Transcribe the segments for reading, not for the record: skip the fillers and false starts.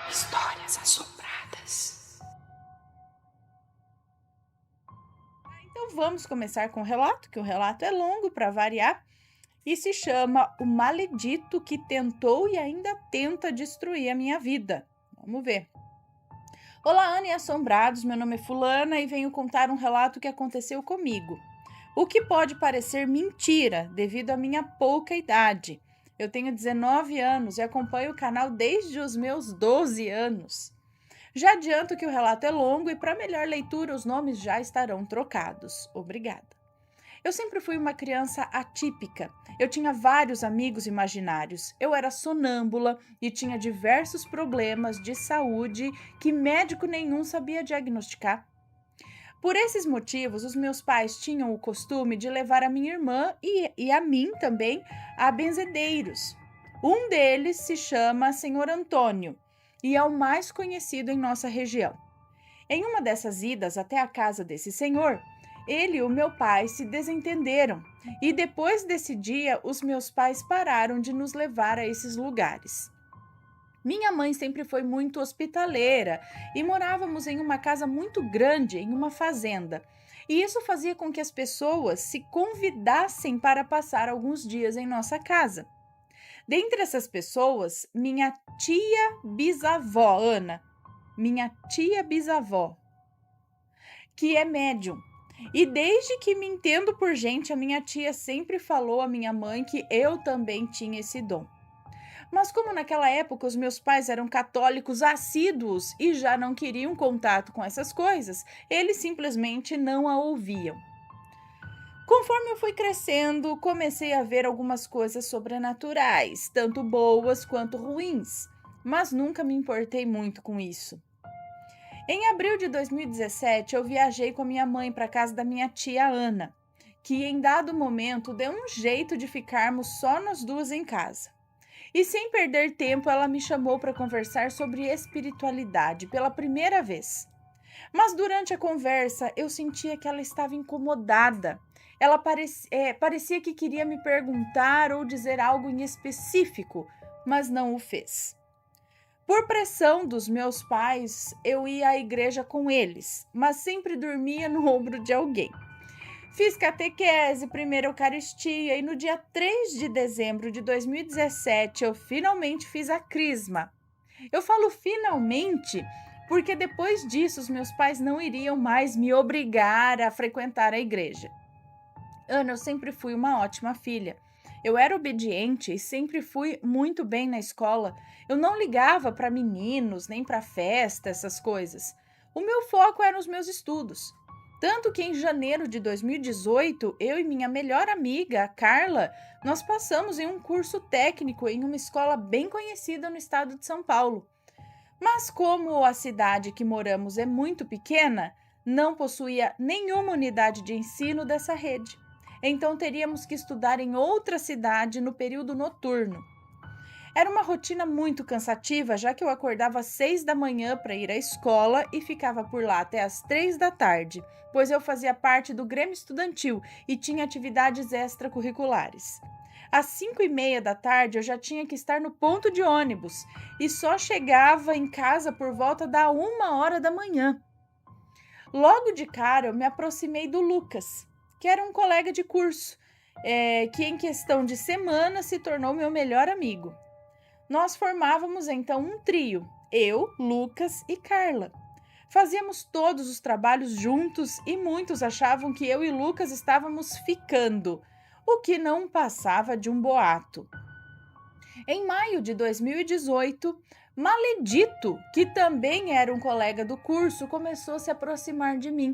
Histórias assombradas. Então vamos começar com o relato, que o relato é longo para variar e se chama O Maledito que Tentou e Ainda Tenta Destruir a Minha Vida. Vamos ver. Olá, Ana e assombrados, meu nome é Fulana e venho contar um relato que aconteceu comigo. O que pode parecer mentira devido à minha pouca idade. Eu tenho 19 anos e acompanho o canal desde os meus 12 anos. Já adianto que o relato é longo e para melhor leitura os nomes já estarão trocados. Obrigada. Eu sempre fui uma criança atípica. Eu tinha vários amigos imaginários. Eu era sonâmbula e tinha diversos problemas de saúde que médico nenhum sabia diagnosticar. Por esses motivos, os meus pais tinham o costume de levar a minha irmã e a mim também a benzedeiros. Um deles se chama Senhor Antônio e é o mais conhecido em nossa região. Em uma dessas idas até a casa desse senhor, ele e o meu pai se desentenderam e depois desse dia os meus pais pararam de nos levar a esses lugares. Minha mãe sempre foi muito hospitaleira e morávamos em uma casa muito grande, em uma fazenda. E isso fazia com que as pessoas se convidassem para passar alguns dias em nossa casa. Dentre essas pessoas, minha tia bisavó, Ana, minha tia bisavó, que é médium. E desde que me entendo por gente, a minha tia sempre falou à minha mãe que eu também tinha esse dom. Mas como naquela época os meus pais eram católicos assíduos e já não queriam contato com essas coisas, eles simplesmente não a ouviam. Conforme eu fui crescendo, comecei a ver algumas coisas sobrenaturais, tanto boas quanto ruins, mas nunca me importei muito com isso. Em abril de 2017, eu viajei com a minha mãe para a casa da minha tia Ana, que em dado momento deu um jeito de ficarmos só nós duas em casa. E sem perder tempo, ela me chamou para conversar sobre espiritualidade pela primeira vez. Mas durante a conversa, eu sentia que ela estava incomodada. Ela parecia que queria me perguntar ou dizer algo em específico, mas não o fez. Por pressão dos meus pais, eu ia à igreja com eles, mas sempre dormia no ombro de alguém. Fiz catequese, primeira Eucaristia e no dia 3 de dezembro de 2017 eu finalmente fiz a crisma. Eu falo finalmente porque depois disso os meus pais não iriam mais me obrigar a frequentar a igreja. Ana, eu sempre fui uma ótima filha. Eu era obediente e sempre fui muito bem na escola. Eu não ligava para meninos, nem para festa, essas coisas. O meu foco eram os meus estudos. Tanto que em janeiro de 2018, eu e minha melhor amiga, a Carla, nós passamos em um curso técnico em uma escola bem conhecida no estado de São Paulo. Mas como a cidade que moramos é muito pequena, não possuía nenhuma unidade de ensino dessa rede. Então teríamos que estudar em outra cidade no período noturno. Era uma rotina muito cansativa, já que eu acordava às 6 da manhã para ir à escola e ficava por lá até às 3 da tarde, pois eu fazia parte do Grêmio Estudantil e tinha atividades extracurriculares. Às 5:30 da tarde eu já tinha que estar no ponto de ônibus e só chegava em casa por volta da 1 hora da manhã. Logo de cara eu me aproximei do Lucas, que era um colega de curso, que em questão de semana se tornou meu melhor amigo. Nós formávamos então um trio, eu, Lucas e Carla. Fazíamos todos os trabalhos juntos e muitos achavam que eu e Lucas estávamos ficando, o que não passava de um boato. Em maio de 2018, Maledito, que também era um colega do curso, começou a se aproximar de mim.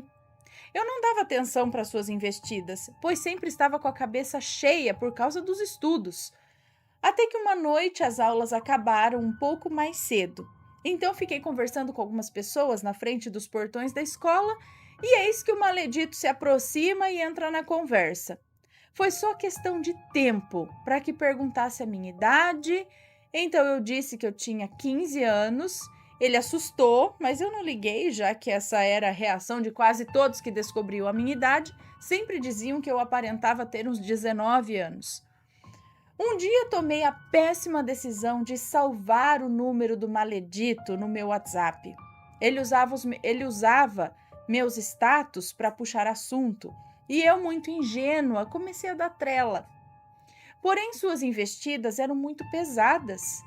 Eu não dava atenção para suas investidas, pois sempre estava com a cabeça cheia por causa dos estudos. Até que uma noite as aulas acabaram um pouco mais cedo. Então fiquei conversando com algumas pessoas na frente dos portões da escola e eis que o maledito se aproxima e entra na conversa. Foi só questão de tempo para que perguntasse a minha idade, então eu disse que eu tinha 15 anos. Ele assustou, mas eu não liguei, já que essa era a reação de quase todos que descobriam a minha idade. Sempre diziam que eu aparentava ter uns 19 anos. Um dia tomei a péssima decisão de salvar o número do maledito no meu WhatsApp. Ele usava meus status para puxar assunto e eu, muito ingênua, comecei a dar trela. Porém, suas investidas eram muito pesadas.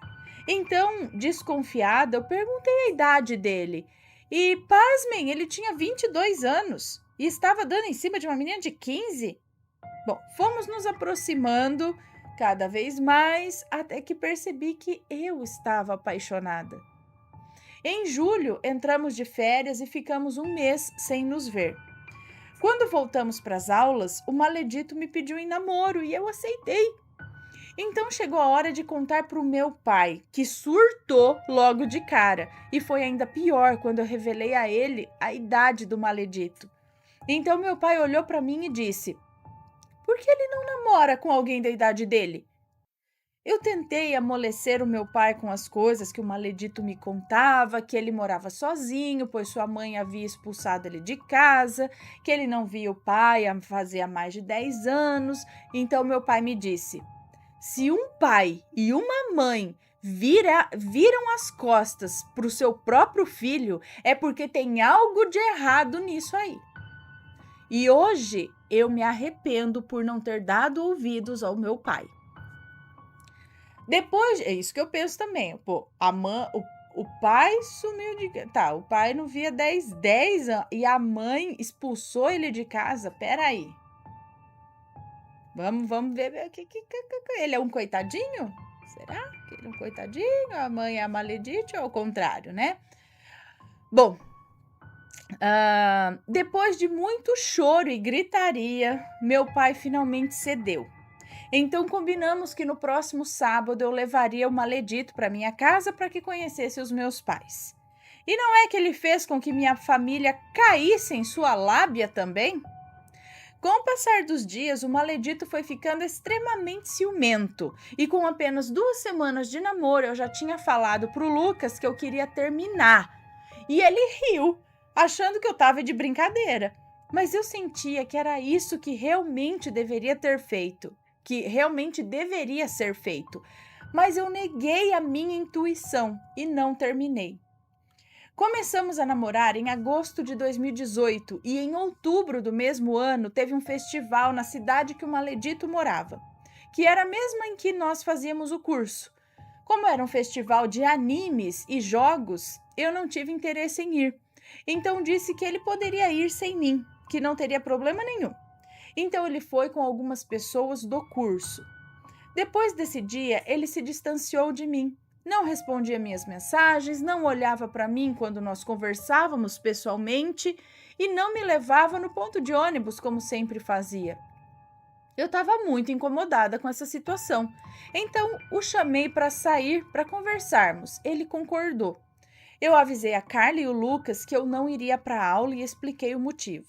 Então, desconfiada, eu perguntei a idade dele. E, pasmem, ele tinha 22 anos e estava dando em cima de uma menina de 15. Bom, fomos nos aproximando cada vez mais até que percebi que eu estava apaixonada. Em julho, entramos de férias e ficamos um mês sem nos ver. Quando voltamos para as aulas, o maledito me pediu em namoro e eu aceitei. Então chegou a hora de contar para o meu pai, que surtou logo de cara. E foi ainda pior quando eu revelei a ele a idade do maledito. Então meu pai olhou para mim e disse: "Por que ele não namora com alguém da idade dele?" Eu tentei amolecer o meu pai com as coisas que o maledito me contava, que ele morava sozinho, pois sua mãe havia expulsado ele de casa, que ele não via o pai fazia mais de 10 anos. Então meu pai me disse: "Se um pai e uma mãe viram as costas para o seu próprio filho, é porque tem algo de errado nisso aí." E hoje eu me arrependo por não ter dado ouvidos ao meu pai. Depois, é isso que eu penso também. Pô, o pai sumiu de... Tá, o pai não via 10 anos e a mãe expulsou ele de casa. Peraí. Vamos ver. Ele é um coitadinho? Será que ele é um coitadinho? A mãe é a maledite ou ao contrário, né? Bom, depois de muito choro e gritaria, meu pai finalmente cedeu. Então combinamos que no próximo sábado eu levaria o maledito para minha casa para que conhecesse os meus pais. E não é que ele fez com que minha família caísse em sua lábia também? Com o passar dos dias, o maledito foi ficando extremamente ciumento e com apenas 2 semanas de namoro eu já tinha falado pro Lucas que eu queria terminar. E ele riu, achando que eu estava de brincadeira. Mas eu sentia que era isso que realmente deveria ser feito. Mas eu neguei a minha intuição e não terminei. Começamos a namorar em agosto de 2018 e em outubro do mesmo ano teve um festival na cidade que o maledito morava, que era a mesma em que nós fazíamos o curso. Como era um festival de animes e jogos, eu não tive interesse em ir. Então disse que ele poderia ir sem mim, que não teria problema nenhum. Então ele foi com algumas pessoas do curso. Depois desse dia, ele se distanciou de mim. Não respondia minhas mensagens, não olhava para mim quando nós conversávamos pessoalmente e não me levava no ponto de ônibus como sempre fazia. Eu estava muito incomodada com essa situação. Então o chamei para sair para conversarmos. Ele concordou. Eu avisei a Carla e o Lucas que eu não iria para a aula e expliquei o motivo.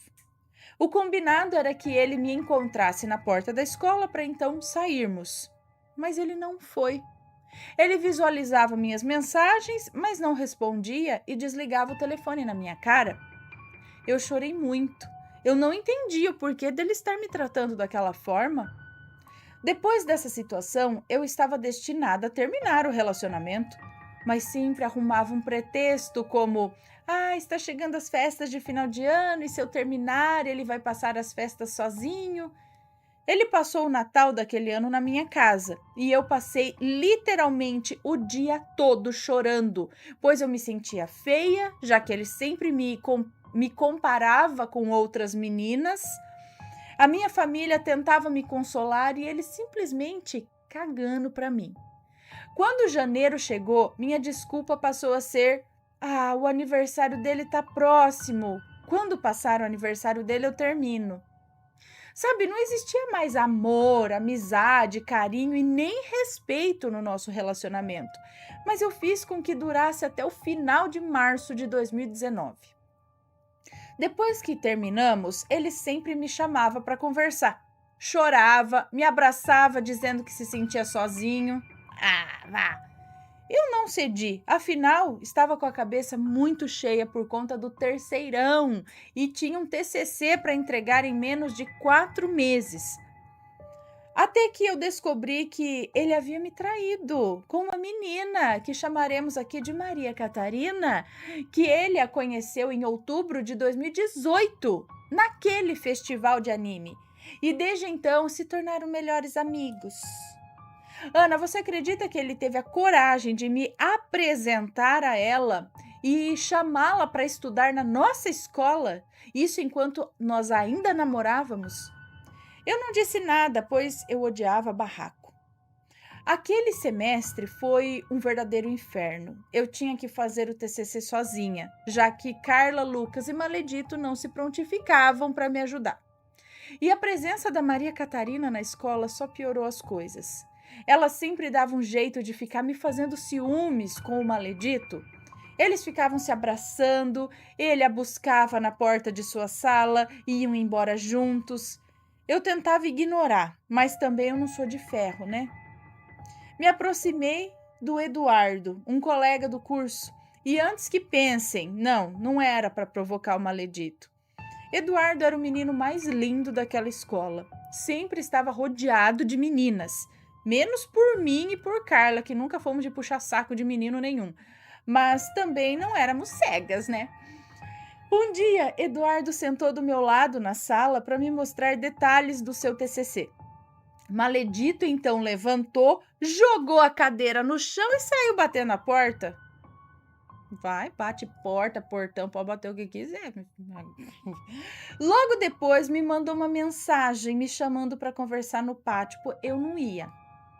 O combinado era que ele me encontrasse na porta da escola para então sairmos. Mas ele não foi. Ele visualizava minhas mensagens, mas não respondia e desligava o telefone na minha cara. Eu chorei muito. Eu não entendia o porquê dele estar me tratando daquela forma. Depois dessa situação, eu estava destinada a terminar o relacionamento, mas sempre arrumava um pretexto como: está chegando as festas de final de ano e se eu terminar, ele vai passar as festas sozinho. Ele passou o Natal daquele ano na minha casa e eu passei literalmente o dia todo chorando, pois eu me sentia feia, já que ele sempre me comparava com outras meninas. A minha família tentava me consolar e ele simplesmente cagando para mim. Quando janeiro chegou, minha desculpa passou a ser: o aniversário dele tá próximo. Quando passar o aniversário dele, eu termino. Sabe, não existia mais amor, amizade, carinho e nem respeito no nosso relacionamento. Mas eu fiz com que durasse até o final de março de 2019. Depois que terminamos, ele sempre me chamava para conversar. Chorava, me abraçava dizendo que se sentia sozinho. Vá! Eu não cedi, afinal, estava com a cabeça muito cheia por conta do terceirão e tinha um TCC para entregar em menos de 4 meses. Até que eu descobri que ele havia me traído com uma menina que chamaremos aqui de Maria Catarina, que ele a conheceu em outubro de 2018, naquele festival de anime. E desde então se tornaram melhores amigos. Ana, você acredita que ele teve a coragem de me apresentar a ela e chamá-la para estudar na nossa escola? Isso enquanto nós ainda namorávamos? Eu não disse nada, pois eu odiava barraco. Aquele semestre foi um verdadeiro inferno. Eu tinha que fazer o TCC sozinha, já que Carla, Lucas e Maledito não se prontificavam para me ajudar. E a presença da Maria Catarina na escola só piorou as coisas. Ela sempre dava um jeito de ficar me fazendo ciúmes com o Maledito. Eles ficavam se abraçando, ele a buscava na porta de sua sala e iam embora juntos. Eu tentava ignorar, mas também eu não sou de ferro, né? Me aproximei do Eduardo, um colega do curso, e antes que pensem, não era para provocar o Maledito. Eduardo era o menino mais lindo daquela escola. Sempre estava rodeado de meninas, menos por mim e por Carla, que nunca fomos de puxar saco de menino nenhum. Mas também não éramos cegas, né? Um dia, Eduardo sentou do meu lado na sala para me mostrar detalhes do seu TCC. Maledito então levantou, jogou a cadeira no chão e saiu batendo na porta. Vai, bate porta, portão, pode bater o que quiser. Logo depois me mandou uma mensagem me chamando para conversar no pátio. Eu não ia.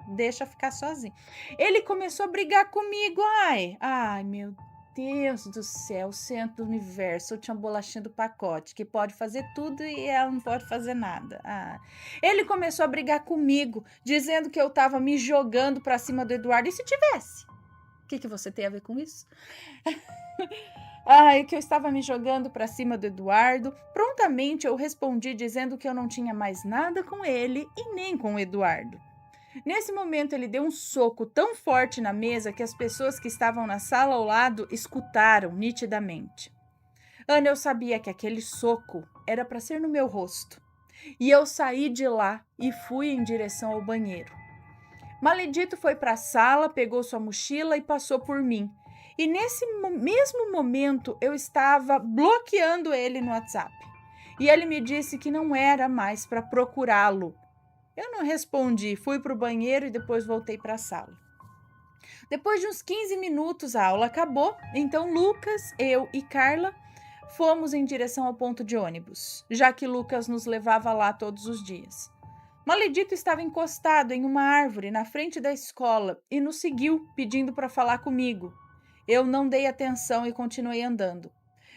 Deixa ficar sozinho. Ele começou a brigar comigo. Ai, meu Deus do céu, o centro do universo. Eu tinha uma bolachinha do pacote que pode fazer tudo e ela não pode fazer nada. Ele começou a brigar comigo, dizendo que eu estava me jogando para cima do Eduardo. E se tivesse? O que você tem a ver com isso? Que eu estava me jogando para cima do Eduardo. Prontamente eu respondi dizendo que eu não tinha mais nada com ele e nem com o Eduardo. Nesse momento ele deu um soco tão forte na mesa que as pessoas que estavam na sala ao lado escutaram nitidamente. Ana, eu sabia que aquele soco era para ser no meu rosto. E eu saí de lá e fui em direção ao banheiro. Maledito foi para a sala, pegou sua mochila e passou por mim. E nesse mesmo momento eu estava bloqueando ele no WhatsApp. E ele me disse que não era mais para procurá-lo. Eu não respondi, fui para o banheiro e depois voltei para a sala. Depois de uns 15 minutos a aula acabou, então Lucas, eu e Carla fomos em direção ao ponto de ônibus, já que Lucas nos levava lá todos os dias. Maledito estava encostado em uma árvore na frente da escola e nos seguiu pedindo para falar comigo. Eu não dei atenção e continuei andando.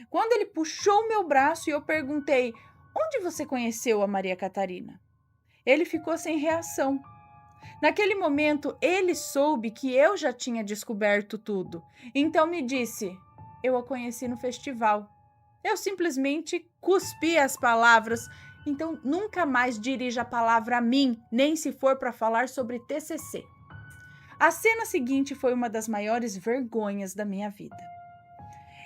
Quando ele puxou meu braço e eu perguntei, onde você conheceu a Maria Catarina? Ele ficou sem reação. Naquele momento, ele soube que eu já tinha descoberto tudo. Então me disse, eu a conheci no festival. Eu simplesmente cuspi as palavras. Então nunca mais dirija a palavra a mim, nem se for para falar sobre TCC. A cena seguinte foi uma das maiores vergonhas da minha vida.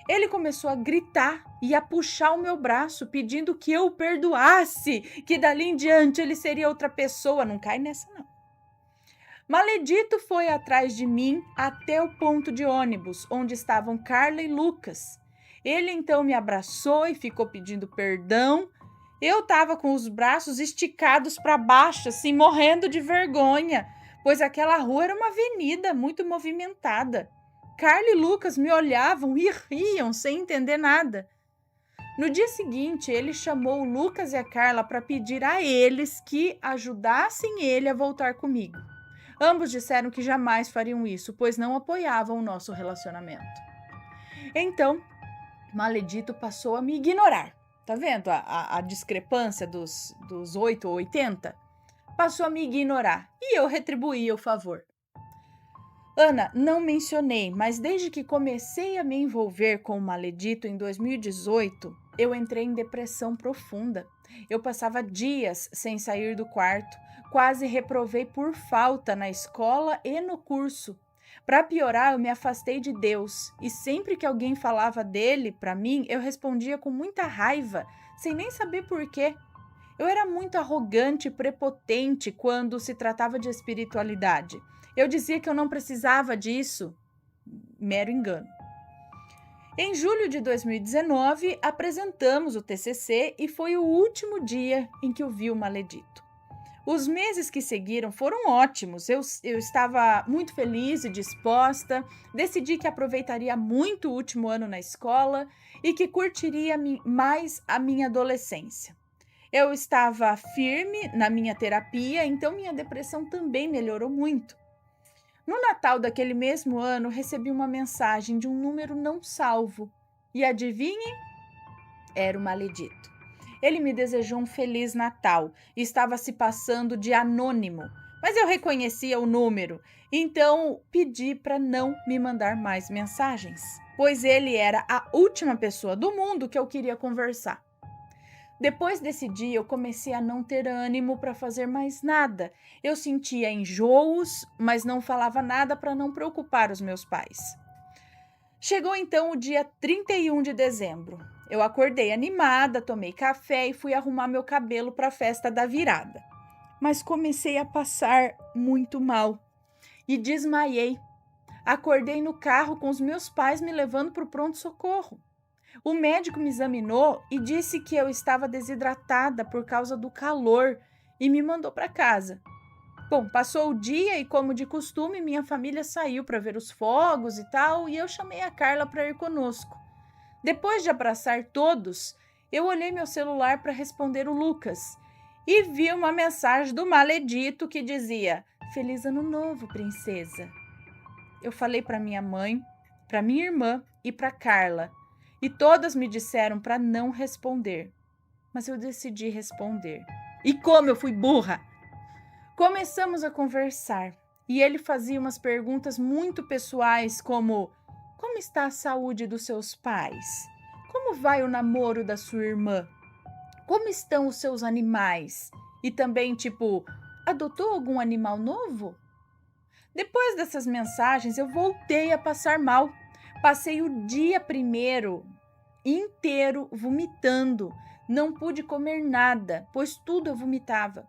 Ele começou a gritar e a puxar o meu braço, pedindo que eu o perdoasse, que dali em diante ele seria outra pessoa. Não cai nessa, não. Maledito foi atrás de mim até o ponto de ônibus, onde estavam Carla e Lucas. Ele então me abraçou e ficou pedindo perdão. Eu estava com os braços esticados para baixo, assim, morrendo de vergonha, pois aquela rua era uma avenida muito movimentada. Carla e Lucas me olhavam e riam sem entender nada. No dia seguinte, ele chamou o Lucas e a Carla para pedir a eles que ajudassem ele a voltar comigo. Ambos disseram que jamais fariam isso, pois não apoiavam o nosso relacionamento. Então, Maledito passou a me ignorar. Tá vendo a discrepância dos 8 ou 80? Passou a me ignorar e eu retribuí o favor. Ana, não mencionei, mas desde que comecei a me envolver com o Maledito em 2018, eu entrei em depressão profunda. Eu passava dias sem sair do quarto, quase reprovei por falta na escola e no curso. Para piorar, eu me afastei de Deus e sempre que alguém falava dele para mim, eu respondia com muita raiva, sem nem saber por quê. Eu era muito arrogante e prepotente quando se tratava de espiritualidade. Eu dizia que eu não precisava disso. Mero engano. Em julho de 2019, apresentamos o TCC e foi o último dia em que eu vi o maledito. Os meses que seguiram foram ótimos. Eu estava muito feliz e disposta. Decidi que aproveitaria muito o último ano na escola e que curtiria mais a minha adolescência. Eu estava firme na minha terapia, então minha depressão também melhorou muito. No Natal daquele mesmo ano, recebi uma mensagem de um número não salvo. E adivinhe? Era o maledito. Ele me desejou um Feliz Natal e estava se passando de anônimo, mas eu reconhecia o número, então pedi para não me mandar mais mensagens, pois ele era a última pessoa do mundo que eu queria conversar. Depois desse dia, eu comecei a não ter ânimo para fazer mais nada. Eu sentia enjoos, mas não falava nada para não preocupar os meus pais. Chegou então o dia 31 de dezembro. Eu acordei animada, tomei café e fui arrumar meu cabelo para a festa da virada. Mas comecei a passar muito mal e desmaiei. Acordei no carro com os meus pais me levando para o pronto-socorro. O médico me examinou e disse que eu estava desidratada por causa do calor e me mandou para casa. Bom, passou o dia e, como de costume, minha família saiu para ver os fogos e tal, e eu chamei a Carla para ir conosco. Depois de abraçar todos, eu olhei meu celular para responder o Lucas e vi uma mensagem do maledito que dizia: Feliz Ano Novo, princesa. Eu falei para minha mãe, para minha irmã e para Carla, e todas me disseram para não responder. Mas eu decidi responder. E como eu fui burra! Começamos a conversar e ele fazia umas perguntas muito pessoais, como: como está a saúde dos seus pais? Como vai o namoro da sua irmã? Como estão os seus animais? E também, tipo, adotou algum animal novo? Depois dessas mensagens, eu voltei a passar mal. Passei o dia primeiro inteiro vomitando. Não pude comer nada, pois tudo eu vomitava.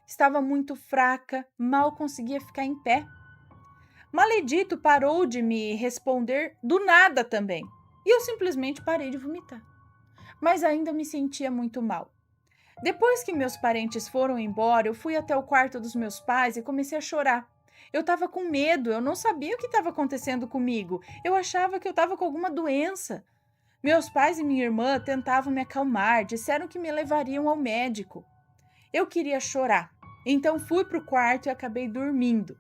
Estava muito fraca, mal conseguia ficar em pé. Maledito parou de me responder do nada também. E eu simplesmente parei de vomitar. Mas ainda me sentia muito mal. Depois que meus parentes foram embora, eu fui até o quarto dos meus pais e comecei a chorar. Eu estava com medo, eu não sabia o que estava acontecendo comigo. Eu achava que eu estava com alguma doença. Meus pais e minha irmã tentavam me acalmar, disseram que me levariam ao médico. Eu queria chorar, então fui para o quarto e acabei dormindo.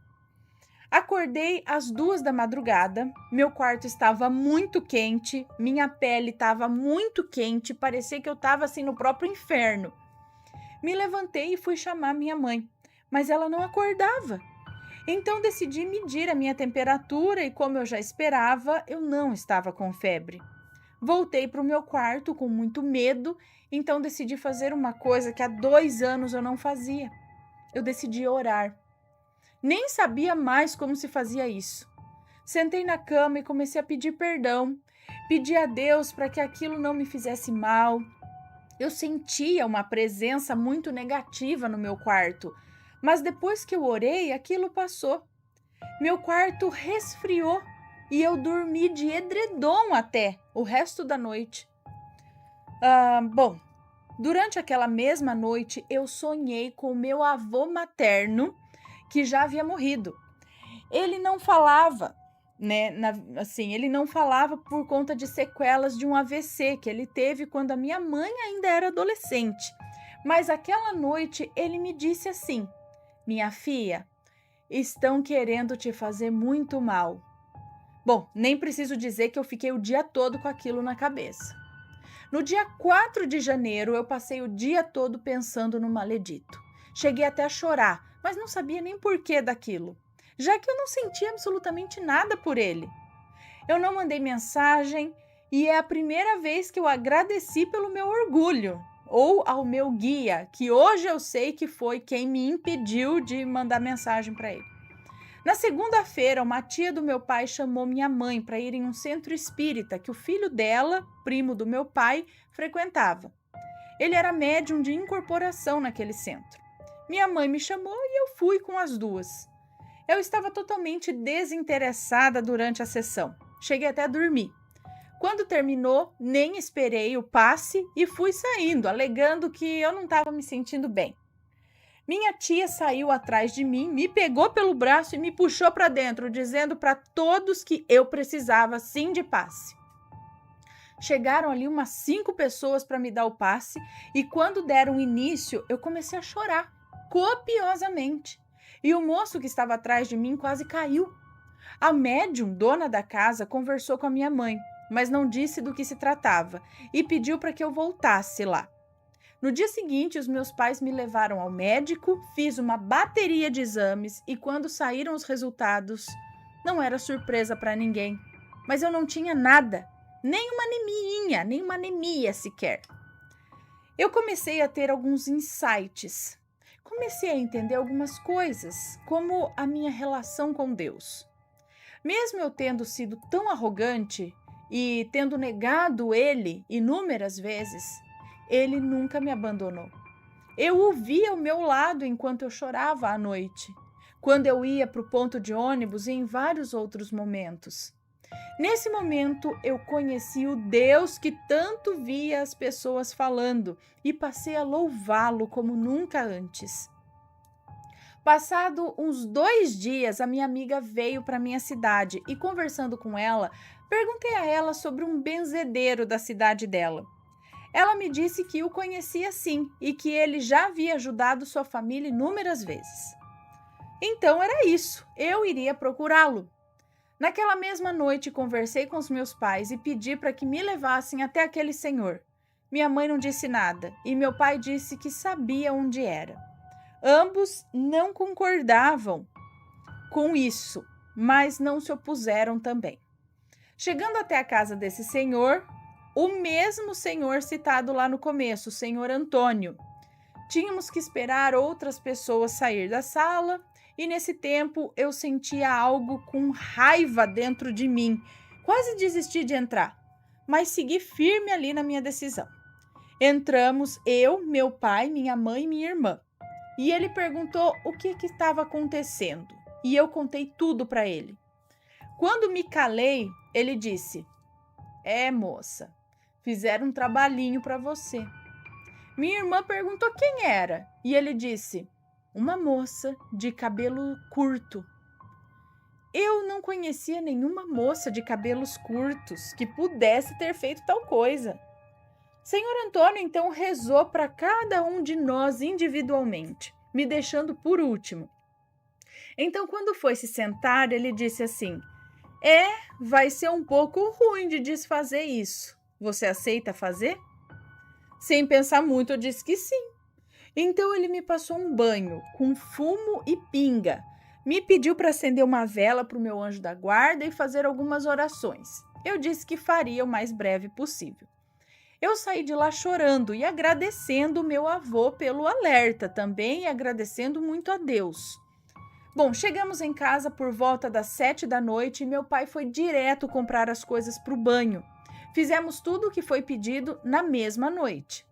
Acordei às 2 da madrugada, meu quarto estava muito quente, minha pele estava muito quente, parecia que eu estava assim no próprio inferno. Me levantei e fui chamar minha mãe, mas ela não acordava. Então decidi medir a minha temperatura e, como eu já esperava, eu não estava com febre. Voltei para o meu quarto com muito medo, então decidi fazer uma coisa que há 2 anos eu não fazia. Eu decidi orar. Nem sabia mais como se fazia isso. Sentei na cama e comecei a pedir perdão. Pedi a Deus para que aquilo não me fizesse mal. Eu sentia uma presença muito negativa no meu quarto, mas depois que eu orei, aquilo passou. Meu quarto resfriou e eu dormi de edredom até o resto da noite. Bom, durante aquela mesma noite, eu sonhei com o meu avô materno, que já havia morrido. Ele não falava, né? Ele não falava por conta de sequelas de um AVC que ele teve quando a minha mãe ainda era adolescente. Mas aquela noite ele me disse assim: minha filha, estão querendo te fazer muito mal. Bom, nem preciso dizer que eu fiquei o dia todo com aquilo na cabeça. No dia 4 de janeiro, eu passei o dia todo pensando no maledito. Cheguei até a chorar, mas não sabia nem porquê daquilo, já que eu não sentia absolutamente nada por ele. Eu não mandei mensagem e é a primeira vez que eu agradeci pelo meu orgulho, ou ao meu guia, que hoje eu sei que foi quem me impediu de mandar mensagem para ele. Na segunda-feira, uma tia do meu pai chamou minha mãe para ir em um centro espírita que o filho dela, primo do meu pai, frequentava. Ele era médium de incorporação naquele centro. Minha mãe me chamou e eu fui com as duas. Eu estava totalmente desinteressada durante a sessão. Cheguei até a dormir. Quando terminou, nem esperei o passe e fui saindo, alegando que eu não estava me sentindo bem. Minha tia saiu atrás de mim, me pegou pelo braço e me puxou para dentro, dizendo para todos que eu precisava sim de passe. Chegaram ali umas 5 pessoas para me dar o passe e quando deram início, eu comecei a chorar copiosamente. E o moço que estava atrás de mim quase caiu. A médium, dona da casa, conversou com a minha mãe, mas não disse do que se tratava e pediu para que eu voltasse lá. No dia seguinte, os meus pais me levaram ao médico, fiz uma bateria de exames e quando saíram os resultados, não era surpresa para ninguém. Mas eu não tinha nada, nem uma anemia sequer. Eu comecei a ter alguns insights. Comecei a entender algumas coisas, como a minha relação com Deus. Mesmo eu tendo sido tão arrogante e tendo negado Ele inúmeras vezes, Ele nunca me abandonou. Eu o via ao meu lado enquanto eu chorava à noite, quando eu ia para o ponto de ônibus e em vários outros momentos. Nesse momento, eu conheci o Deus que tanto via as pessoas falando e passei a louvá-lo como nunca antes. Passado uns 2 dias, a minha amiga veio para minha cidade e, conversando com ela, perguntei a ela sobre um benzedeiro da cidade dela. Ela me disse que o conhecia sim e que ele já havia ajudado sua família inúmeras vezes. Então era isso, eu iria procurá-lo. Naquela mesma noite, conversei com os meus pais e pedi para que me levassem até aquele senhor. Minha mãe não disse nada e meu pai disse que sabia onde era. Ambos não concordavam com isso, mas não se opuseram também. Chegando até a casa desse senhor, o mesmo senhor citado lá no começo, o senhor Antônio. Tínhamos que esperar outras pessoas sair da sala e nesse tempo eu sentia algo com raiva dentro de mim. Quase desisti de entrar, mas segui firme ali na minha decisão. Entramos eu, meu pai, minha mãe e minha irmã. E ele perguntou o que estava acontecendo e eu contei tudo para ele. Quando me calei, ele disse: moça, fizeram um trabalhinho para você. Minha irmã perguntou quem era e ele disse: uma moça de cabelo curto. Eu não conhecia nenhuma moça de cabelos curtos que pudesse ter feito tal coisa. Senhor Antônio então rezou para cada um de nós individualmente, me deixando por último. Então, quando foi se sentar, ele disse assim: vai ser um pouco ruim de desfazer isso. Você aceita fazer? Sem pensar muito, eu disse que sim. Então ele me passou um banho com fumo e pinga. Me pediu para acender uma vela para o meu anjo da guarda e fazer algumas orações. Eu disse que faria o mais breve possível. Eu saí de lá chorando e agradecendo o meu avô pelo alerta também e agradecendo muito a Deus. Bom, chegamos em casa por volta das 7 da noite e meu pai foi direto comprar as coisas para o banho. Fizemos tudo o que foi pedido na mesma noite.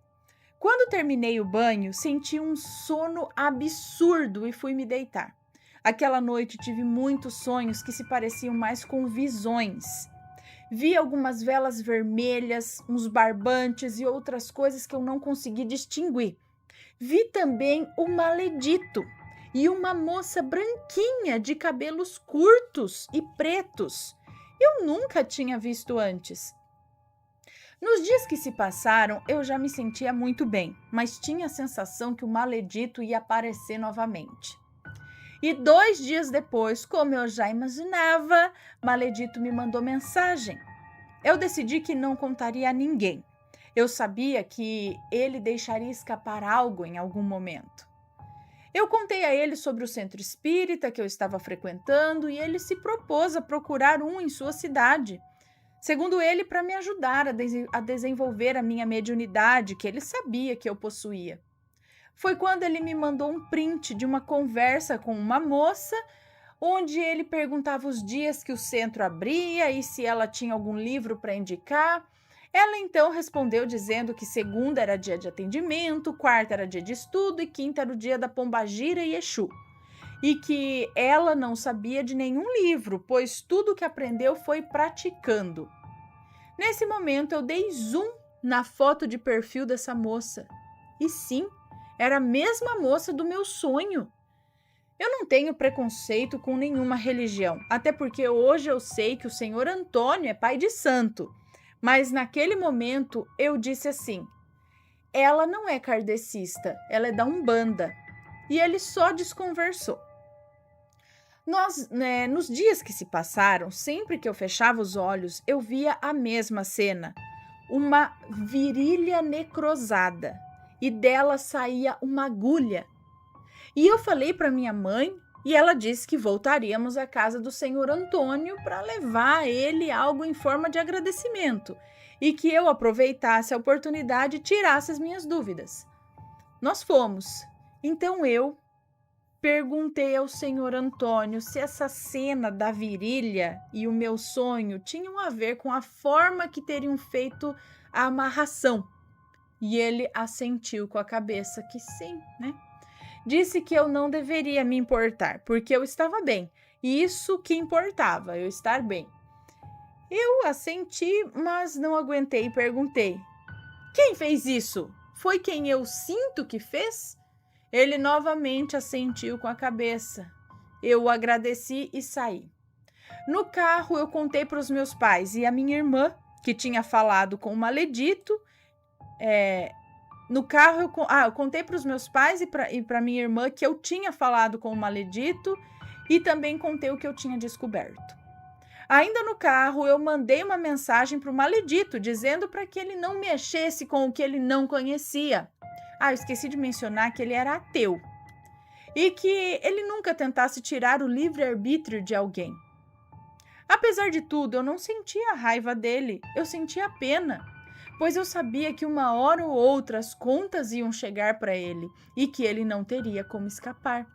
Quando terminei o banho, senti um sono absurdo e fui me deitar. Aquela noite tive muitos sonhos que se pareciam mais com visões. Vi algumas velas vermelhas, uns barbantes e outras coisas que eu não consegui distinguir. Vi também o maledito e uma moça branquinha de cabelos curtos e pretos. Eu nunca tinha visto antes. Nos dias que se passaram, eu já me sentia muito bem, mas tinha a sensação que o maledito ia aparecer novamente. E 2 dias depois, como eu já imaginava, Maledito me mandou mensagem. Eu decidi que não contaria a ninguém. Eu sabia que ele deixaria escapar algo em algum momento. Eu contei a ele sobre o centro espírita que eu estava frequentando e ele se propôs a procurar um em sua cidade. Segundo ele, para me ajudar a desenvolver a minha mediunidade, que ele sabia que eu possuía. Foi quando ele me mandou um print de uma conversa com uma moça, onde ele perguntava os dias que o centro abria e se ela tinha algum livro para indicar. Ela então respondeu dizendo que segunda era dia de atendimento, quarta era dia de estudo e quinta era o dia da Pombagira e Exu. E que ela não sabia de nenhum livro, pois tudo que aprendeu foi praticando. Nesse momento eu dei zoom na foto de perfil dessa moça. E sim, era a mesma moça do meu sonho. Eu não tenho preconceito com nenhuma religião, até porque hoje eu sei que o senhor Antônio é pai de santo. Mas naquele momento eu disse assim: ela não é kardecista, ela é da Umbanda. E ele só desconversou. Nos dias que se passaram, sempre que eu fechava os olhos, eu via a mesma cena. Uma virilha necrosada e dela saía uma agulha. E eu falei para minha mãe e ela disse que voltaríamos à casa do senhor Antônio para levar a ele algo em forma de agradecimento e que eu aproveitasse a oportunidade e tirasse as minhas dúvidas. Nós fomos. Então eu perguntei ao senhor Antônio se essa cena da virilha e o meu sonho tinham a ver com a forma que teriam feito a amarração. E ele assentiu com a cabeça que sim, né? Disse que eu não deveria me importar, porque eu estava bem. E isso que importava, eu estar bem. Eu assenti, mas não aguentei e perguntei: quem fez isso? Foi quem eu sinto que fez? Ele novamente assentiu com a cabeça. Eu o agradeci e saí. No carro, eu contei para os meus pais e a minha irmã, que tinha falado com o maledito. No carro, eu contei para os meus pais e para minha irmã que eu tinha falado com o maledito e também contei o que eu tinha descoberto. Ainda no carro, eu mandei uma mensagem para o maledito, dizendo para que ele não mexesse com o que ele não conhecia. Eu esqueci de mencionar que ele era ateu e que ele nunca tentasse tirar o livre-arbítrio de alguém. Apesar de tudo, eu não sentia a raiva dele, eu sentia pena, pois eu sabia que uma hora ou outra as contas iam chegar para ele e que ele não teria como escapar.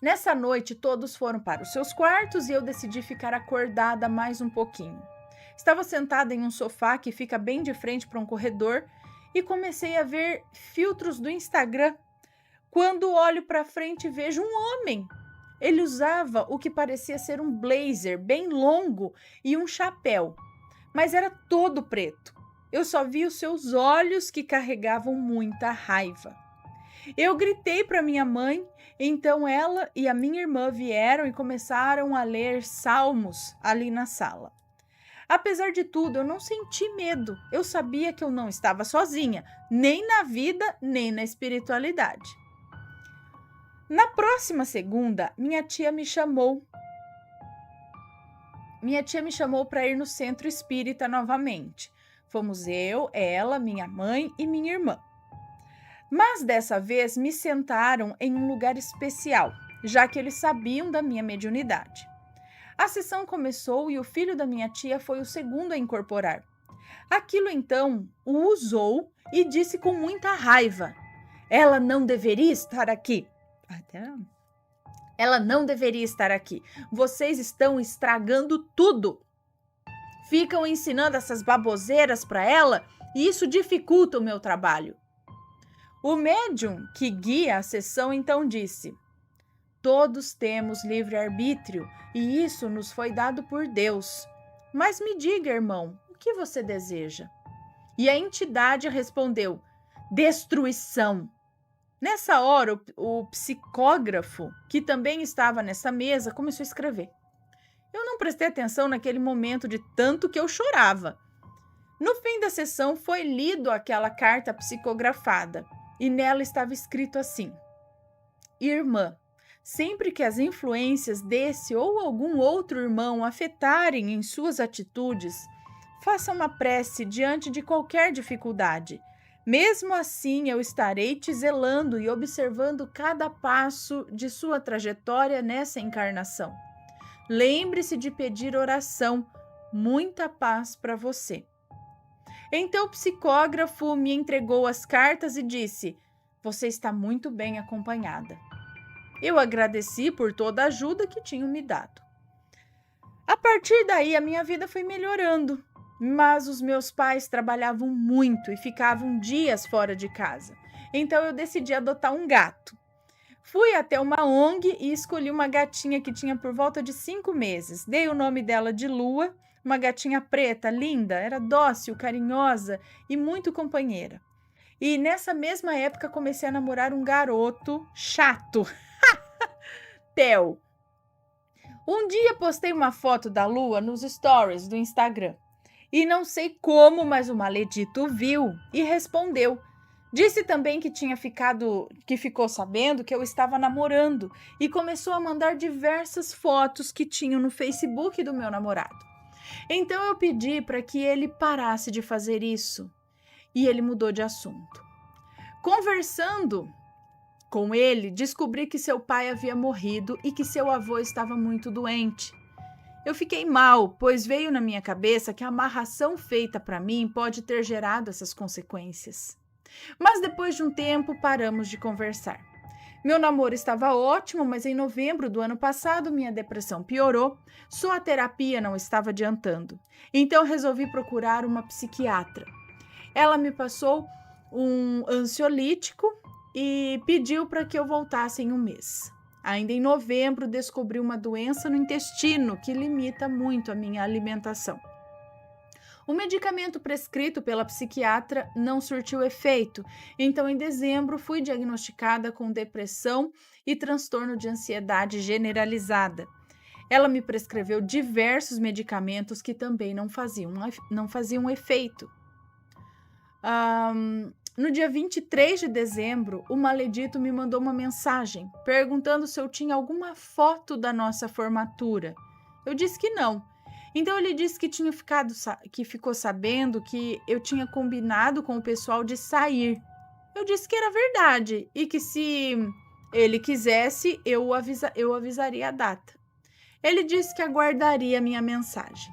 Nessa noite, todos foram para os seus quartos e eu decidi ficar acordada mais um pouquinho. Estava sentada em um sofá que fica bem de frente para um corredor e comecei a ver filtros do Instagram. Quando olho para frente, vejo um homem. Ele usava o que parecia ser um blazer bem longo e um chapéu, mas era todo preto. Eu só vi os seus olhos que carregavam muita raiva. Eu gritei para minha mãe, então ela e a minha irmã vieram e começaram a ler salmos ali na sala. Apesar de tudo, eu não senti medo. Eu sabia que eu não estava sozinha, nem na vida, nem na espiritualidade. Na próxima segunda, minha tia me chamou para ir no centro espírita novamente. Fomos eu, ela, minha mãe e minha irmã. Mas dessa vez me sentaram em um lugar especial, já que eles sabiam da minha mediunidade. A sessão começou e o filho da minha tia foi o segundo a incorporar. Aquilo então o usou e disse com muita raiva: ela não deveria estar aqui. Ela não deveria estar aqui. Vocês estão estragando tudo. Ficam ensinando essas baboseiras para ela e isso dificulta o meu trabalho. O médium que guia a sessão então disse: todos temos livre-arbítrio e isso nos foi dado por Deus. Mas me diga, irmão, o que você deseja? E a entidade respondeu: destruição. Nessa hora, o psicógrafo, que também estava nessa mesa, começou a escrever. Eu não prestei atenção naquele momento de tanto que eu chorava. No fim da sessão, foi lido aquela carta psicografada e nela estava escrito assim: irmã, sempre que as influências desse ou algum outro irmão afetarem em suas atitudes, faça uma prece diante de qualquer dificuldade. Mesmo assim, eu estarei te zelando e observando cada passo de sua trajetória nessa encarnação. Lembre-se de pedir oração, muita paz para você. Então o psicógrafo me entregou as cartas e disse: você está muito bem acompanhada. Eu agradeci por toda a ajuda que tinham me dado. A partir daí, a minha vida foi melhorando. mas os meus pais trabalhavam muito e ficavam dias fora de casa. Então eu decidi adotar um gato. Fui até uma ONG e escolhi uma gatinha que tinha por volta de 5 meses. Dei o nome dela de Lua, uma gatinha preta, linda, era dócil, carinhosa e muito companheira. E nessa mesma época comecei a namorar um garoto chato, Theo. Um dia postei uma foto da Lua nos stories do Instagram. E não sei como, mas o maledito viu e respondeu. Disse também que ficou sabendo que eu estava namorando e começou a mandar diversas fotos que tinham no Facebook do meu namorado. Então eu pedi para que ele parasse de fazer isso e ele mudou de assunto. Conversando com ele, descobri que seu pai havia morrido e que seu avô estava muito doente. Eu fiquei mal, pois veio na minha cabeça que a amarração feita para mim pode ter gerado essas consequências. Mas depois de um tempo, paramos de conversar. Meu namoro estava ótimo, mas em novembro do ano passado minha depressão piorou, só a terapia não estava adiantando. Então resolvi procurar uma psiquiatra. Ela me passou um ansiolítico e pediu para que eu voltasse em um mês. Ainda em novembro, descobri uma doença no intestino que limita muito a minha alimentação. O medicamento prescrito pela psiquiatra não surtiu efeito, então em dezembro fui diagnosticada com depressão e transtorno de ansiedade generalizada. Ela me prescreveu diversos medicamentos que também não faziam efeito. No dia 23 de dezembro, o maledito me mandou uma mensagem perguntando se eu tinha alguma foto da nossa formatura. Eu disse que não. Então ele disse que ficou sabendo que eu tinha combinado com o pessoal de sair. Eu disse que era verdade e que se ele quisesse, eu avisaria a data. Ele disse que aguardaria minha mensagem.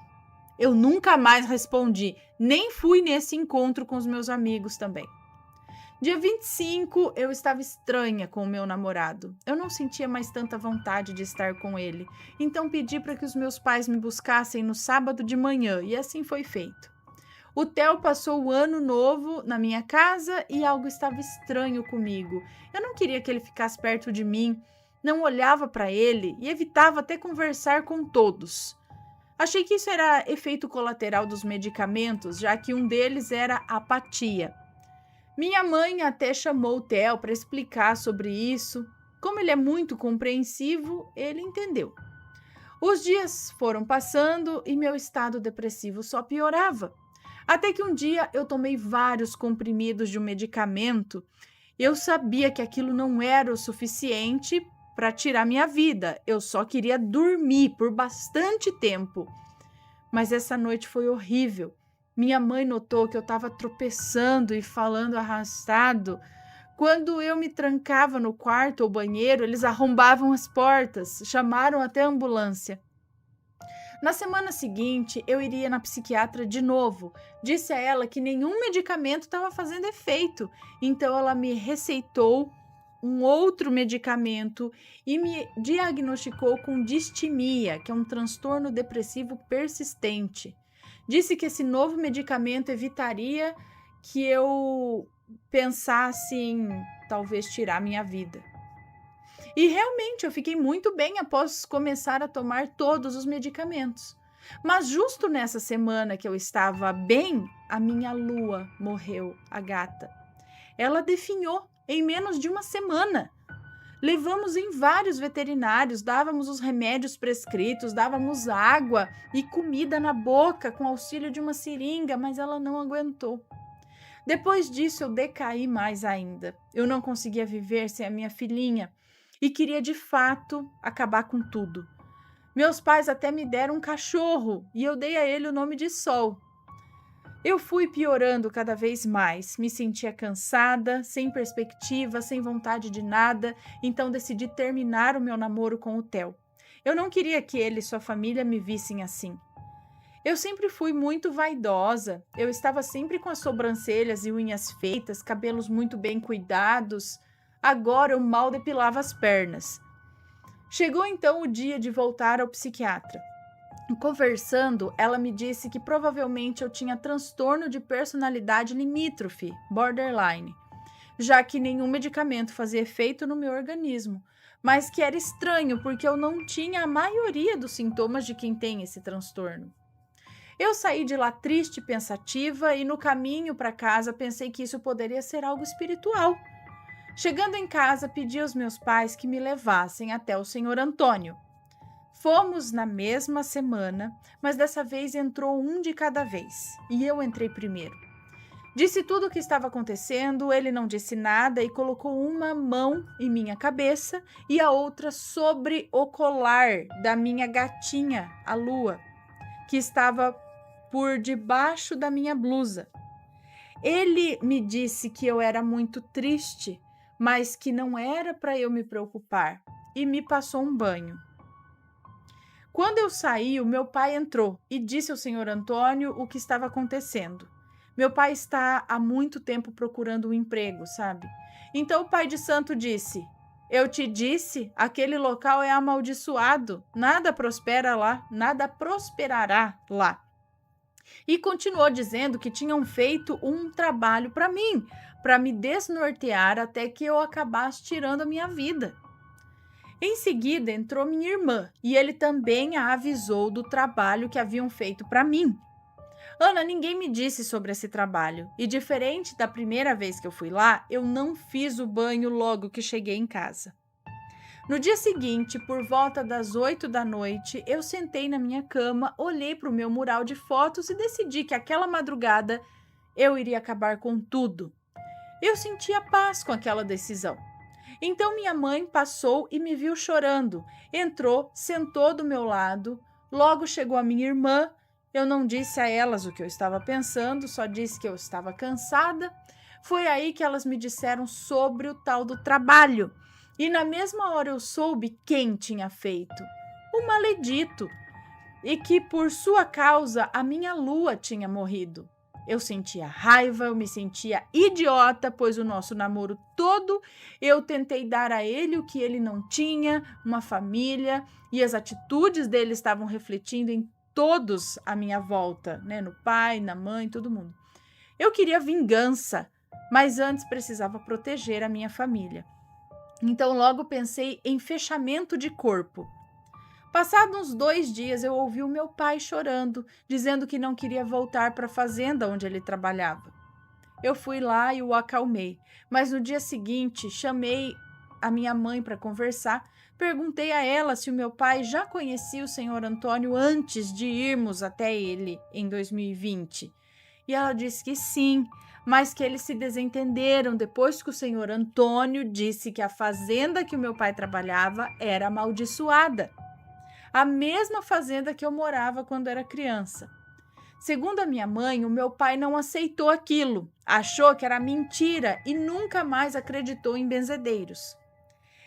Eu nunca mais respondi, nem fui nesse encontro com os meus amigos também. Dia 25, eu estava estranha com o meu namorado. Eu não sentia mais tanta vontade de estar com ele. Então pedi para que os meus pais me buscassem no sábado de manhã e assim foi feito. O Theo passou o ano novo na minha casa e algo estava estranho comigo. Eu não queria que ele ficasse perto de mim, não olhava para ele e evitava até conversar com todos. Achei que isso era efeito colateral dos medicamentos, já que um deles era apatia. Minha mãe até chamou o Theo para explicar sobre isso. Como ele é muito compreensivo, ele entendeu. Os dias foram passando e meu estado depressivo só piorava. Até que um dia eu tomei vários comprimidos de um medicamento. Eu sabia que aquilo não era o suficiente para tirar minha vida. Eu só queria dormir por bastante tempo. Mas essa noite foi horrível. Minha mãe notou que eu estava tropeçando e falando arrastado. Quando eu me trancava no quarto ou banheiro, eles arrombavam as portas, chamaram até a ambulância. Na semana seguinte, eu iria na psiquiatra de novo. Disse a ela que nenhum medicamento estava fazendo efeito. Então ela me receitou um outro medicamento e me diagnosticou com distimia, que é um transtorno depressivo persistente. Disse que esse novo medicamento evitaria que eu pensasse em talvez tirar minha vida. E realmente eu fiquei muito bem após começar a tomar todos os medicamentos. Mas justo nessa semana que eu estava bem, a minha Lua morreu, a gata. Ela definhou em menos de uma semana. Levamos em vários veterinários, dávamos os remédios prescritos, dávamos água e comida na boca com auxílio de uma seringa, mas ela não aguentou. Depois disso, eu decaí mais ainda. Eu não conseguia viver sem a minha filhinha e queria, de fato, acabar com tudo. Meus pais até me deram um cachorro e eu dei a ele o nome de Sol. Eu fui piorando cada vez mais, me sentia cansada, sem perspectiva, sem vontade de nada, então decidi terminar o meu namoro com o Theo. Eu não queria que ele e sua família me vissem assim. Eu sempre fui muito vaidosa, eu estava sempre com as sobrancelhas e unhas feitas, cabelos muito bem cuidados. Agora eu mal depilava as pernas. Chegou então o dia de voltar ao psiquiatra. Conversando, ela me disse que provavelmente eu tinha transtorno de personalidade limítrofe, borderline, já que nenhum medicamento fazia efeito no meu organismo, mas que era estranho porque eu não tinha a maioria dos sintomas de quem tem esse transtorno. Eu saí de lá triste e pensativa e no caminho para casa pensei que isso poderia ser algo espiritual. Chegando em casa, pedi aos meus pais que me levassem até o senhor Antônio. Fomos na mesma semana, mas dessa vez entrou um de cada vez, e eu entrei primeiro. Disse tudo o que estava acontecendo, ele não disse nada e colocou uma mão em minha cabeça e a outra sobre o colar da minha gatinha, a Lua, que estava por debaixo da minha blusa. Ele me disse que eu era muito triste, mas que não era para eu me preocupar, e me passou um banho. Quando eu saí, o meu pai entrou e disse ao senhor Antônio o que estava acontecendo. Meu pai está há muito tempo procurando um emprego, sabe? Então o pai de santo disse: eu te disse, aquele local é amaldiçoado, nada prospera lá, nada prosperará lá. E continuou dizendo que tinham feito um trabalho para me desnortear até que eu acabasse tirando a minha vida. Em seguida entrou minha irmã e ele também a avisou do trabalho que haviam feito para mim. Ana, ninguém me disse sobre esse trabalho e, diferente da primeira vez que eu fui lá, eu não fiz o banho logo que cheguei em casa. No dia seguinte, por volta das 8 da noite, eu sentei na minha cama, olhei para o meu mural de fotos e decidi que aquela madrugada eu iria acabar com tudo. Eu sentia paz com aquela decisão. Então minha mãe passou e me viu chorando. Entrou, sentou do meu lado. Logo chegou a minha irmã. Eu não disse a elas o que eu estava pensando, só disse que eu estava cansada. Foi aí que elas me disseram sobre o tal do trabalho. E na mesma hora eu soube quem tinha feito. O maledito. E que por sua causa a minha lua tinha morrido. Eu sentia raiva, eu me sentia idiota, pois o nosso namoro todo eu tentei dar a ele o que ele não tinha, uma família, e as atitudes dele estavam refletindo em todos à minha volta, né? No pai, na mãe, todo mundo. Eu queria vingança, mas antes precisava proteger a minha família. Então logo pensei em fechamento de corpo. Passados uns 2 dias, eu ouvi o meu pai chorando, dizendo que não queria voltar para a fazenda onde ele trabalhava. Eu fui lá e o acalmei, mas no dia seguinte chamei a minha mãe para conversar. Perguntei a ela se o meu pai já conhecia o senhor Antônio antes de irmos até ele em 2020. E ela disse que sim, mas que eles se desentenderam depois que o senhor Antônio disse que a fazenda que o meu pai trabalhava era amaldiçoada. A mesma fazenda que eu morava quando era criança. Segundo a minha mãe, o meu pai não aceitou aquilo, achou que era mentira e nunca mais acreditou em benzedeiros.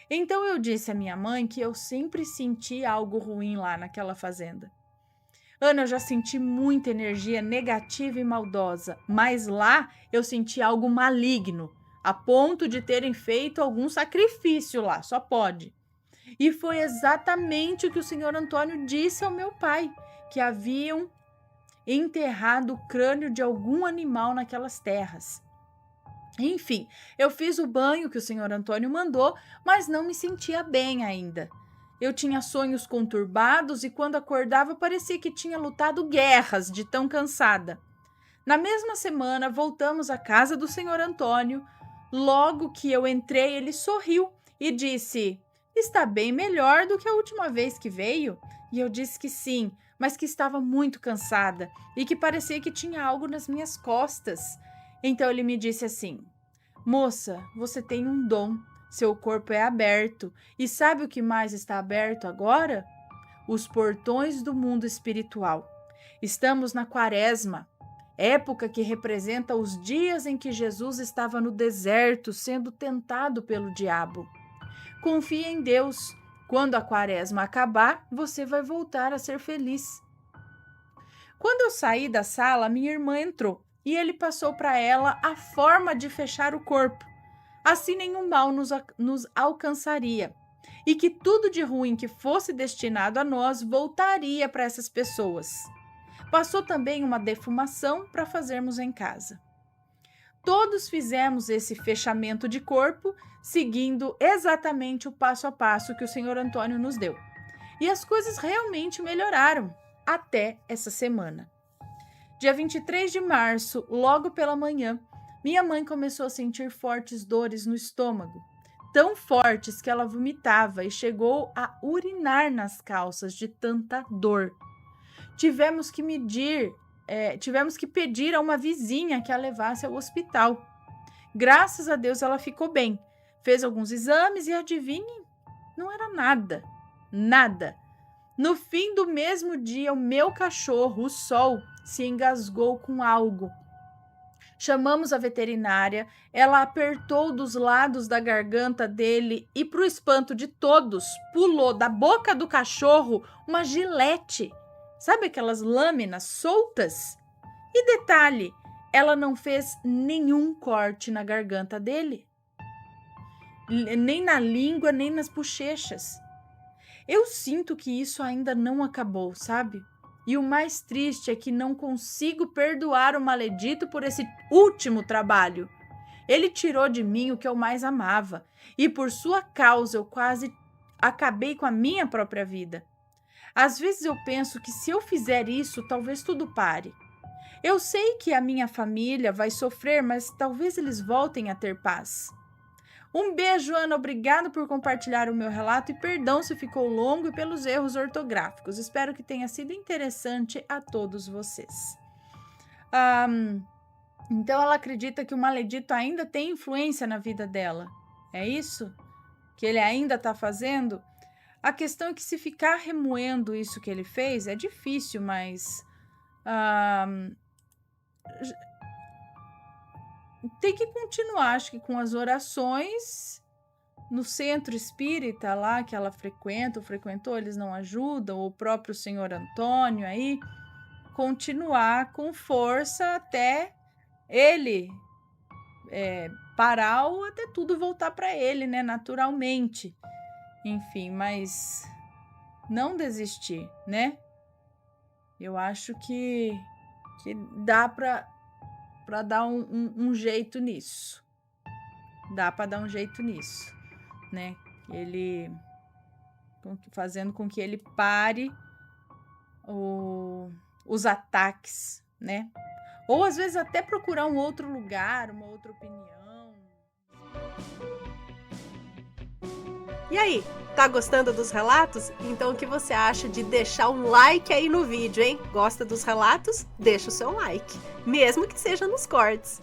Então eu disse à minha mãe que eu sempre senti algo ruim lá naquela fazenda. Ana, eu já senti muita energia negativa e maldosa, mas lá eu senti algo maligno, a ponto de terem feito algum sacrifício lá, só pode. E foi exatamente o que o senhor Antônio disse ao meu pai, que haviam enterrado o crânio de algum animal naquelas terras. Enfim, eu fiz o banho que o senhor Antônio mandou, mas não me sentia bem ainda. Eu tinha sonhos conturbados e quando acordava parecia que tinha lutado guerras de tão cansada. Na mesma semana, voltamos à casa do senhor Antônio. Logo que eu entrei, ele sorriu e disse: está bem melhor do que a última vez que veio? E eu disse que sim, mas que estava muito cansada e que parecia que tinha algo nas minhas costas. Então ele me disse assim: moça, você tem um dom, seu corpo é aberto. E sabe o que mais está aberto agora? Os portões do mundo espiritual. Estamos na Quaresma, época que representa os dias em que Jesus estava no deserto sendo tentado pelo diabo. Confie em Deus. Quando a Quaresma acabar, você vai voltar a ser feliz. Quando eu saí da sala, minha irmã entrou e ele passou para ela a forma de fechar o corpo. Assim nenhum mal nos alcançaria. e que tudo de ruim que fosse destinado a nós voltaria para essas pessoas. Passou também uma defumação para fazermos em casa. Todos fizemos esse fechamento de corpo, seguindo exatamente o passo a passo que o Senhor Antônio nos deu. E as coisas realmente melhoraram até essa semana. Dia 23 de março, logo pela manhã, minha mãe começou a sentir fortes dores no estômago, tão fortes que ela vomitava e chegou a urinar nas calças de tanta dor. Tivemos que pedir a uma vizinha que a levasse ao hospital. Graças a Deus ela ficou bem. Fez alguns exames e adivinhem, não era nada. Nada. No fim do mesmo dia, o meu cachorro, o Sol, se engasgou com algo. Chamamos a veterinária, ela apertou dos lados da garganta dele e, para o espanto de todos, pulou da boca do cachorro uma gilete. Sabe aquelas lâminas soltas? E detalhe, ela não fez nenhum corte na garganta dele. Nem na língua, nem nas bochechas. Eu sinto que isso ainda não acabou, sabe? E o mais triste é que não consigo perdoar o maledito por esse último trabalho. Ele tirou de mim o que eu mais amava, e por sua causa eu quase acabei com a minha própria vida. Às vezes eu penso que se eu fizer isso, talvez tudo pare. Eu sei que a minha família vai sofrer, mas talvez eles voltem a ter paz. Um beijo, Ana. Obrigado por compartilhar o meu relato e perdão se ficou longo e pelos erros ortográficos. Espero que tenha sido interessante a todos vocês. Então ela acredita que o maledito ainda tem influência na vida dela. É isso? Que ele ainda está fazendo? A questão é que se ficar remoendo isso que ele fez é difícil, mas tem que continuar, acho que com as orações no centro espírita lá que ela frequentou, eles não ajudam, o próprio Senhor Antônio aí, continuar com força até ele parar ou até tudo voltar para ele, né, naturalmente. Enfim, mas não desistir, né? Eu acho que dá para dar um jeito nisso. Dá para dar um jeito nisso, né? Ele fazendo com que ele pare os ataques, né? Ou às vezes até procurar um outro lugar, uma outra opinião. E aí, tá gostando dos relatos? Então o que você acha de deixar um like aí no vídeo, hein? Gosta dos relatos? Deixa o seu like, mesmo que seja nos cortes.